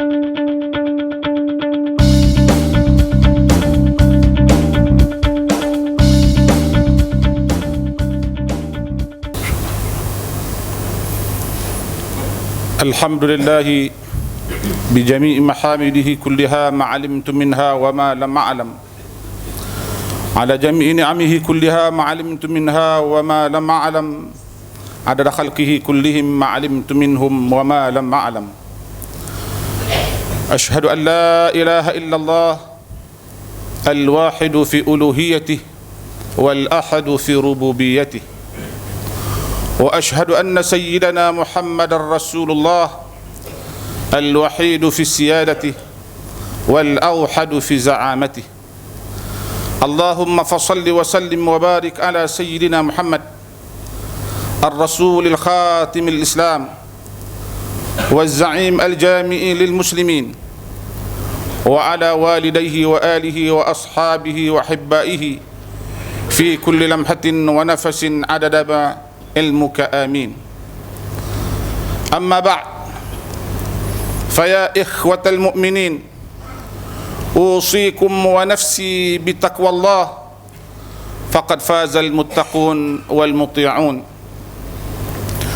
الحمد لله بجميع محامده كلها ما علمت منها وما لم أعلم على جميع نعمه كلها ما علمت منها وما لم أعلم عدد خلقه كلهم ما علمت منهم وما لم أعلم أشهد أن لا إله إلا الله الواحد في ألوهيته والأحد في ربوبيته وأشهد أن سيدنا محمد رسول الله الوحيد في سيادته والأوحد في زعامته اللهم فصل وسلم وبارك على سيدنا محمد الرسول الخاتم الإسلام والزعيم الجامع للمسلمين وعلى والديه وآله وأصحابه وأحبائه في كل لمحة ونفس عدد ما علمك آمين أما بعد فيا إخوة المؤمنين أوصيكم ونفسي بتقوى الله فقد فاز المتقون والمطيعون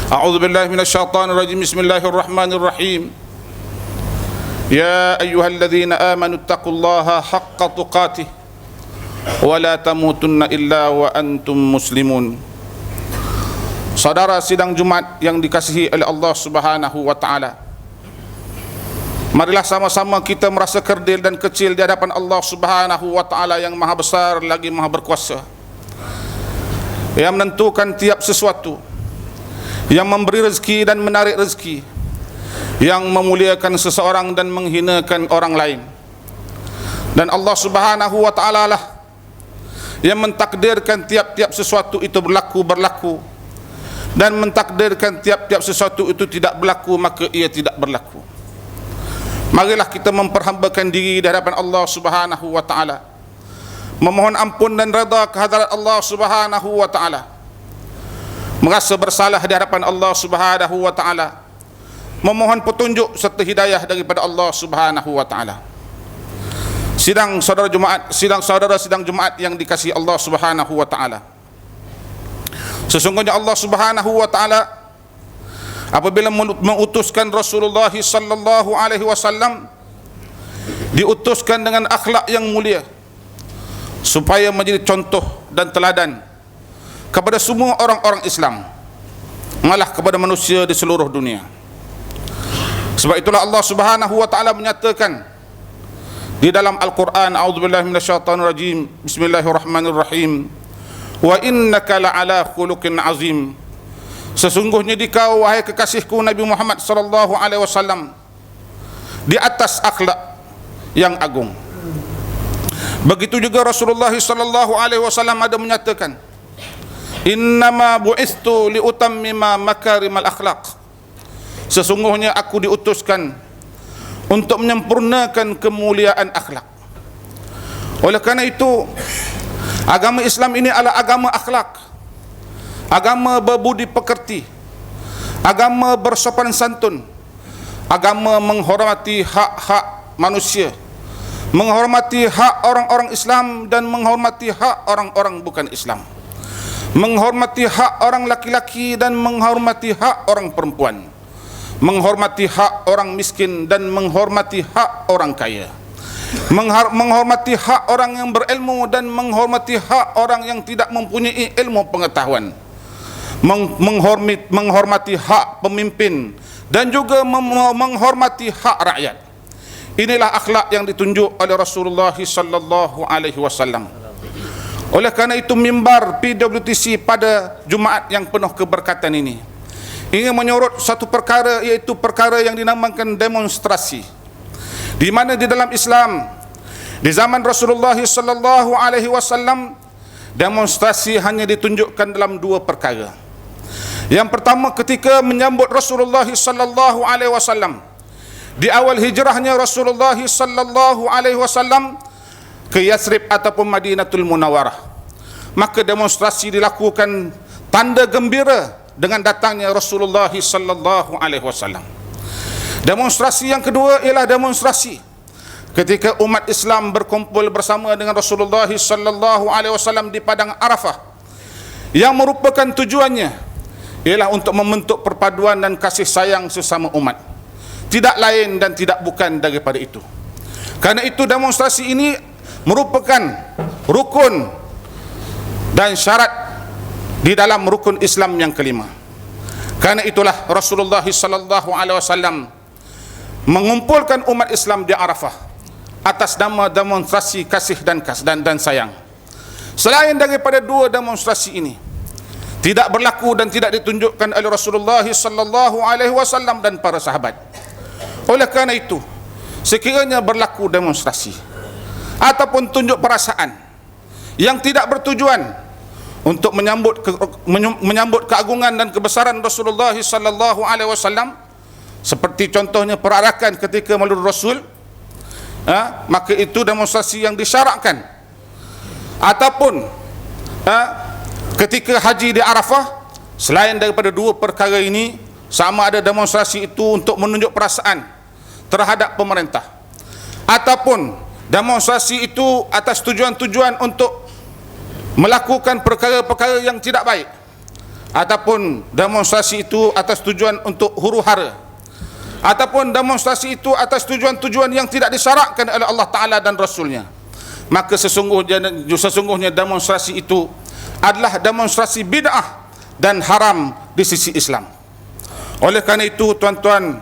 أعوذ بالله من الشيطان الرجيم بسم الله الرحمن الرحيم يا أيها الذين آمنوا اتقوا الله حق تقاته ولا تموتن إلا وأنتم مسلمون. Saudara sidang Jumat yang dikasihi oleh Allah Subhanahu wa taala, marilah sama-sama kita merasa kerdil dan kecil di hadapan Allah Subhanahu wa taala yang maha besar lagi maha berkuasa, yang menentukan tiap sesuatu, yang memberi rezeki dan menarik rezeki, yang memuliakan seseorang dan menghinakan orang lain. Dan Allah Subhanahu wa taala lah yang mentakdirkan tiap-tiap sesuatu itu berlaku dan mentakdirkan tiap-tiap sesuatu itu tidak berlaku maka ia tidak berlaku. Marilah kita memperhambakan diri di hadapan Allah Subhanahu wa taala, memohon ampun dan redha kehadirat Allah Subhanahu wa taala, merasa bersalah di hadapan Allah Subhanahu wa taala, memohon petunjuk serta hidayah daripada Allah Subhanahu wa taala. Sidang saudara Jumaat yang dikasihi Allah Subhanahu wa taala, sesungguhnya Allah Subhanahu wa taala apabila mengutuskan Rasulullah sallallahu alaihi wasallam, diutuskan dengan akhlak yang mulia supaya menjadi contoh dan teladan kepada semua orang-orang Islam, malah kepada manusia di seluruh dunia. Sebab itulah Allah Subhanahu wa taala menyatakan di dalam Al-Quran, a'udzubillahi minasyaitonir rajim, bismillahirrahmanirrahim, wa innaka la'ala khuluqin azim, sesungguhnya dikau wahai kekasihku Nabi Muhammad sallallahu alaihi wasallam di atas akhlak yang agung. Begitu juga Rasulullah sallallahu alaihi wasallam ada menyatakan, innama bu'istu liutammima makarimal akhlaq, sesungguhnya aku diutuskan untuk menyempurnakan kemuliaan akhlak. Oleh kerana itu agama Islam ini adalah agama akhlak, agama berbudi pekerti, agama bersopan santun, agama menghormati hak-hak manusia, menghormati hak orang-orang Islam dan menghormati hak orang-orang bukan Islam, menghormati hak orang laki-laki dan menghormati hak orang perempuan, menghormati hak orang miskin dan menghormati hak orang kaya, menghormati hak orang yang berilmu dan menghormati hak orang yang tidak mempunyai ilmu pengetahuan, menghormati hak pemimpin dan juga menghormati hak rakyat. Inilah akhlak yang ditunjuk oleh Rasulullah sallallahu alaihi wasallam. Oleh kerana itu mimbar PWTC pada Jumaat yang penuh keberkatan ini ingin menyorot satu perkara, iaitu perkara yang dinamakan demonstrasi, di mana di dalam Islam di zaman Rasulullah sallallahu alaihi wasallam demonstrasi hanya ditunjukkan dalam dua perkara. Yang pertama, ketika menyambut Rasulullah sallallahu alaihi wasallam di awal hijrahnya Rasulullah sallallahu alaihi wasallam ke Yathrib ataupun Madinatul Munawwarah, maka demonstrasi dilakukan tanda gembira dengan datangnya Rasulullah sallallahu alaihi wasallam. Demonstrasi yang kedua ialah demonstrasi ketika umat Islam berkumpul bersama dengan Rasulullah sallallahu alaihi wasallam di padang Arafah, yang merupakan tujuannya ialah untuk membentuk perpaduan dan kasih sayang sesama umat. Tidak lain dan tidak bukan daripada itu. Karena itu demonstrasi ini merupakan rukun dan syarat di dalam rukun Islam yang kelima. Karena itulah Rasulullah sallallahu alaihi wasallam mengumpulkan umat Islam di Arafah atas nama demonstrasi kasih dan sayang. Selain daripada dua demonstrasi ini, tidak berlaku dan tidak ditunjukkan oleh Rasulullah sallallahu alaihi wasallam dan para sahabat. Oleh kerana itu, sekiranya berlaku demonstrasi ataupun tunjuk perasaan yang tidak bertujuan untuk menyambut keagungan dan kebesaran Rasulullah sallallahu alaihi wasallam, seperti contohnya perarakan ketika Maulid Rasul, maka itu demonstrasi yang disyarakkan. Ataupun ketika haji di Arafah, selain daripada dua perkara ini, sama ada demonstrasi itu untuk menunjuk perasaan terhadap pemerintah, ataupun demonstrasi itu atas tujuan-tujuan untuk melakukan perkara-perkara yang tidak baik, ataupun demonstrasi itu atas tujuan untuk huru-hara, ataupun demonstrasi itu atas tujuan-tujuan yang tidak disyarakkan oleh Allah Ta'ala dan Rasulnya, maka sesungguhnya demonstrasi itu adalah demonstrasi bid'ah dan haram di sisi Islam. Oleh kerana itu, tuan-tuan,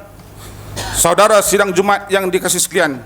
saudara sidang Jumaat yang dikasihi sekalian,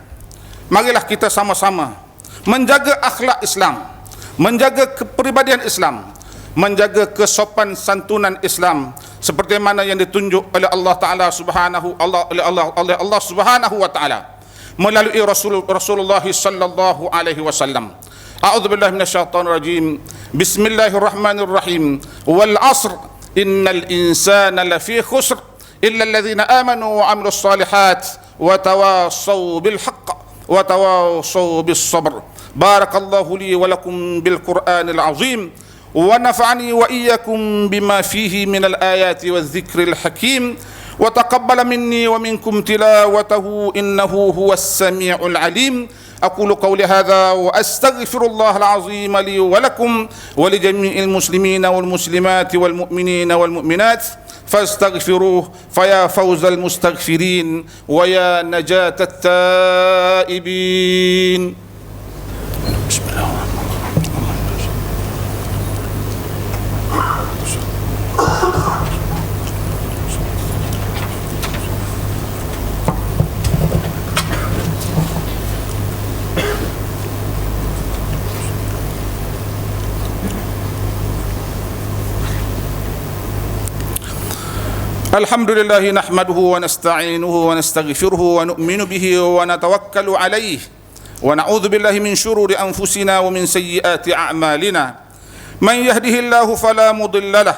marilah kita sama-sama menjaga akhlak Islam, menjaga kepribadian Islam, menjaga kesopan santunan Islam, seperti mana yang ditunjuk oleh Allah Ta'ala oleh Allah Subhanahu wa Ta'ala melalui Rasulullah sallallahu alaihi wasallam. A'udzubillahi minasyaitonir rajim. Bismillahirrahmanirrahim. Wal 'asr innal insana lafi khusr illa alladhina amanu wa 'amilus shalihat wa tawassaw bil haqq wa tawassaw bis sabr. Barakallahu li wa lakum bil Qur'anil 'azim ونفعني وإياكم بما فيه من الآيات والذكر الحكيم وتقبل مني ومنكم تلاوته إنه هو السميع العليم. أقول قولي هذا وأستغفر الله العظيم لي ولكم ولجميع المسلمين والمسلمات والمؤمنين والمؤمنات فاستغفروه فيا فوز المستغفرين ويا نجاة التائبين. بسم الله. الحمد لله نحمده ونستعينه ونستغفره ونؤمن به ونتوكل عليه ونعوذ بالله من شرور أنفسنا ومن سيئات أعمالنا. من يهده الله فلا مضل له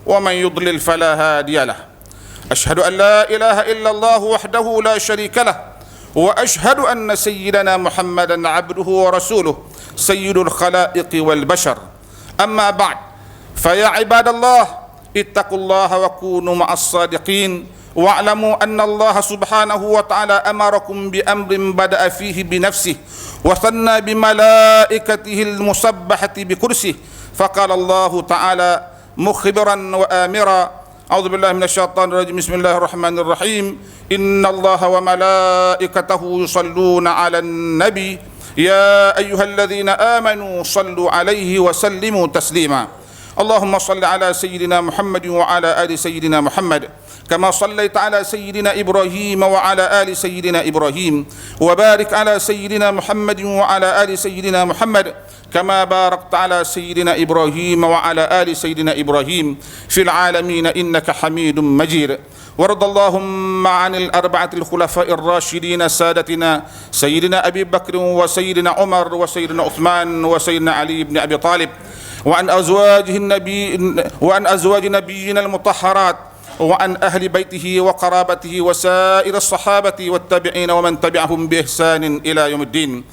ومن يضلل فلا هادي له. أشهد أن لا إله إلا الله وحده لا شريك له وأشهد أن سيدنا محمدا عبده ورسوله سيد الخلائق والبشر. أما بعد، فيا عباد الله اتقوا الله وكونوا مع الصادقين واعلموا أن الله سبحانه وتعالى أمركم بأمر بدأ فيه بنفسه وثنى بملائكته المسبحة بكرسه، فقال الله تعالى مخبرا وآمرا: أعوذ بالله من الشيطان الرجيم. بسم الله الرحمن الرحيم. إن الله وملائكته يصلون على النبي يا أيها الذين آمنوا صلوا عليه وسلموا تسليما. اللهم صل على سيدنا محمد وعلى آل سيدنا محمد كما صليت على سيدنا إبراهيم وعلى آل سيدنا إبراهيم، وبارك على سيدنا محمد وعلى آل سيدنا محمد كما باركت على سيدنا إبراهيم وعلى آل سيدنا إبراهيم في العالمين إنك حميد مجيد. وارض اللهم عن الأربعة الخلفاء الراشدين سادتنا سيدنا أبي بكر وسيدنا عمر وسيدنا عثمان وسيدنا علي بن أبي طالب، وعن أزواج نبينا المطهرات، وعن أهل بيته وقرابته وسائر الصحابة والتابعين ومن تبعهم بإحسان إلى يوم الدين.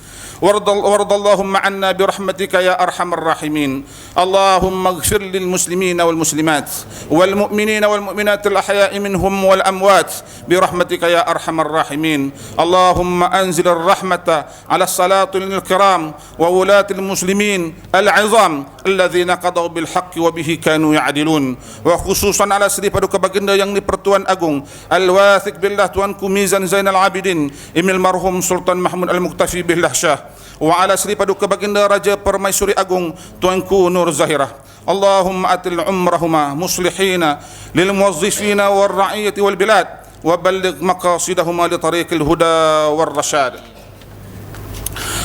وارض اللهم عنا برحمتك يا أرحم الراحمين. اللهم اغفر للمسلمين والمسلمات والمؤمنين والمؤمنات الأحياء منهم والأموات برحمتك يا أرحم الراحمين. اللهم أنزل الرحمة على السلاطين الكرام وولاة المسلمين العظام الذين قضوا بالحق وبه كانوا يعدلون. وخصوصا على Sri Paduka Baginda yang di-Pertuan Agung Al-Wathiq Billah Tuanku Mizan Zainal Abidin Imil Marhum Sultan Mahmud Al-Muqtafi Billah Shah, wa ala Sri Paduka Baginda Raja Permaisuri Agung Tuanku Nur Zahirah. Allahumma atil umrahuma muslihina lil muwazzifina wal ra'iyati wal bilad wa balligh maqasidahuma li tariqil huda wal rashad.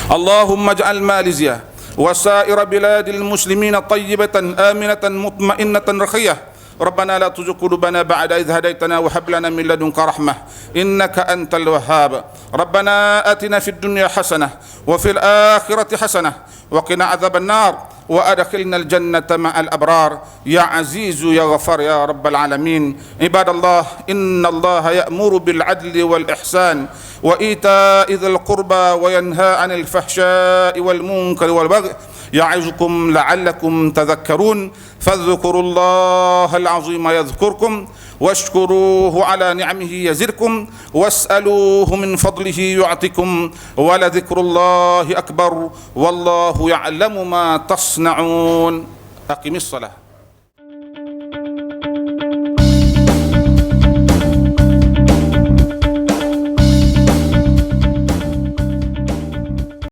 Allahumma ij'al Malaysia وسائر بلاد المسلمين طيبة آمنة مطمئنة رخية. ربنا لا تزغ قلوبنا بعد إذ هديتنا وهب لنا من لدنك رحمة إنك أنت الوهاب. ربنا آتنا في الدنيا حسنة وفي الآخرة حسنة وقنا عذاب النار وأدخلنا الجنة مع الأبرار يا عزيز يا غفار يا رب العالمين. عباد الله إن الله يأمر بالعدل والإحسان وإيتاء ذي القربى وينهى عن الفحشاء والمنكر والبغي يعظكم لعلكم تذكرون. فاذكروا الله العظيم يذكركم واشكروه على نعمه يزدكم واسألوه من فضله يعطكم ولذكر الله أكبر والله يعلم ما تصنعون. أقم الصلاة.